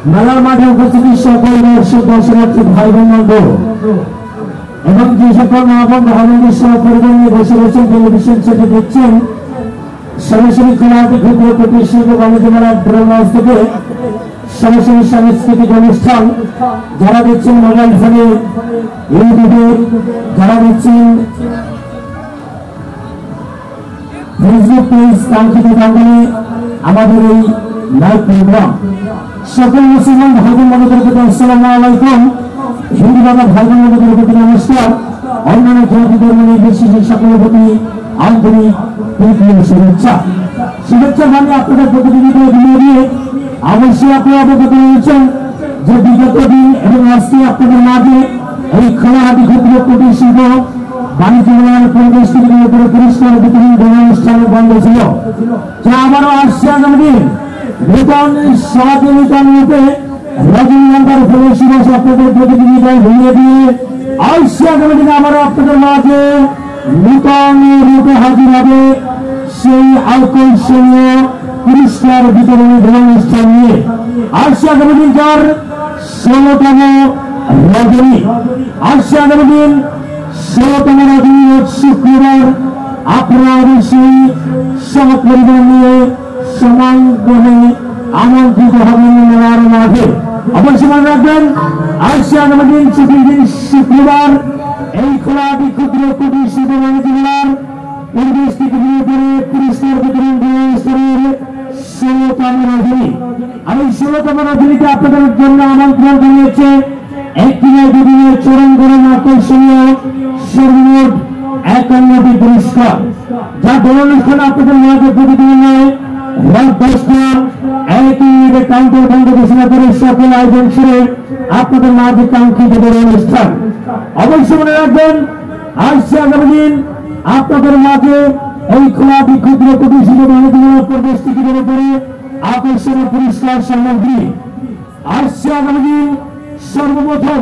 মেলার মাঠে উপস্থিত সকল দর্শক দর্শনার্থী ভাই বোনবৃন্দ এবং যে সকল মা বোন ভাইদের সহ পরিবার নিয়ে বসে রয়েছেন টেলিভিশন সেটে দেখছেন সরাসরি খেলাটি ক্ষুদ্র কুটির শিল্প বাণিজ্য মেলার ড্রোন থেকে সরাসরি সাংস্কৃতিক অনুষ্ঠান যারা দেখছেন মোবাইল ফোনে ইউটিউবে যারা দেখছেন ফেসবুক পেজ কাঙ্ক্ষিত প্রাঙ্গণে আমাদের এই লাইভ প্রোগ্রাম সকল মুসলমান ভাই বোন বন্ধুদের প্রতি আসসালামু আলাইকুম। হিন্দু বাবা ভাই বোন বন্ধুদের প্রতি নমস্কার। অন্যান্য জাতি ধর্ম নির্বিশেষে সকলের প্রতি আন্তরিক প্রীতি ও শুভেচ্ছা মানে আপনাদের প্রতিনিধিত্ব দিয়ে অবশ্যই আপনি অবগত রয়েছেন যে বিগত দিন এবং আজকে আপনাদের মাঝে এই খেলাহাটি ক্ষুদ্র কুটির শিল্প বাণিজ্য মেলার পরিবেশ থেকে উপরে পুরস্কার বিতরণ অনুষ্ঠানে বন্ধ ছিল, যা আবারও আসছে আগামী দিন নূতন সমাজনীতন রূপে রজনীগন্ধার ফুলের সুবাস আপনাদের প্রতিনিধিত্ব ভুলিয়ে দিয়ে আসছে আগামী দিনে আবারও আপনাদের মাঝে নূতন রূপে হাজির হবে সেই আকর্ষণীয় পুরস্কার বিতরণী অনুষ্ঠান নিয়ে। আসছে আগামী দিন যার 16তম রজনী, আসছে আগামী দিন 16তম রজনী শুক্রবার আপনারা অবশ্যই সহপরিবার নিয়ে সমান গ্রহে আমন্ত্রিত হবেন মেলার মাঠে। অবশ্যই মনে রাখবেন আসছে আগামী দিন ছুটির দিন শুক্রবার এই খেলাটি ক্ষুদ্র কুটির শিল্প বাণিজ্য মেলার পরিবেশ থেকে পুরস্কার বিতরণ অনুষ্ঠানের 16তম রজনী। আর এই 16তম রজনীতে আপনাদের জন্য আমন্ত্রণ জানিয়েছে একটি নয় দুদিনের চরম গরম আকর্ষণীয় সর্বমোট 51টি পুরস্কার, যা বড় অনুষ্ঠানে আপনাদের মাঝে প্রতিদিন নয় রাত 10টা একই মিনিটে কাউন্টার বন্ধ ঘোষণা করে সকল আয়োজন সেরে আপনাদের মাঝে কাঙ্ক্ষিত বড় অনুষ্ঠান। অবশ্যই মনে রাখবেন আসছে আগামী দিন আপনাদের মাঝে এই খেলাটি ক্ষুদ্র কুটির শিল্প বাণিজ্য মেলার পরিবেশ টিকিটের উপরে আকর্ষণীয় পুরস্কার সামগ্রী। আসছে আগামী দিন সর্বপ্রথম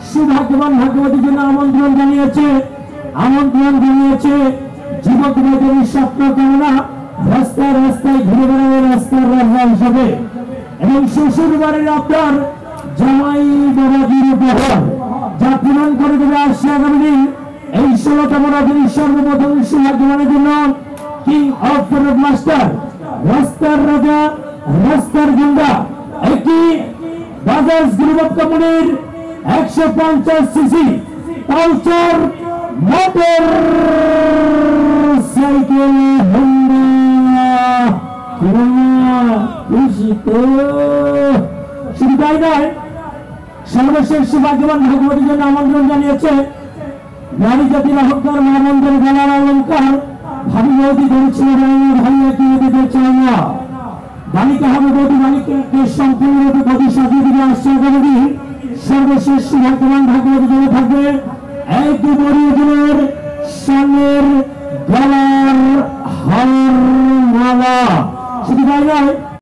সুভাগ্যবান ভাগ্যবতীর জন্য আমন্ত্রণ জানিয়েছে যুবক ভাইদের স্বপ্ন কামনা রাস্তায় রাস্তায় ঘুরে বেড়াবে রাস্তার রাজা হিসাবে এবং শ্বশুর বাড়ির আপনার জামাই বাবাজির উপহার যা পূরণ করে দেবে। আসছে আগামী দিন এই 16তম রজনীর সর্বপ্রথম সুভাগ্যবানের জন্য কিং অফ রোড মাস্টার, রাস্তার রাজা, রাস্তার গুন্ডা একটি বাজাজ গ্রুপ অফ কোম্পানির 150 সিসি পালসার মোটর সাইকেল শুধু তাই নয়, সর্বশেষ সুভাগ্যবান ভাগ্যবতীর জন্য আমন্ত্রণ জানিয়েছে নারী জাতির অহংকার মা বন্ধের গলার অলঙ্কার ভাবি বৌদি ধরেছিল ভাইয়া কি দিতে চায় না বালিকা হবে বৌদি বালিকাকে সম্পূর্ণরূপে বৌদি সাজিয়ে দিকে আসছে আগামী দিন সর্বশেষ সুভাগ্যবান ভাগ্যবতীর জন্য থাকবে এক বড়ির সামনের গলার হার মালা। শুধু তাই নয়,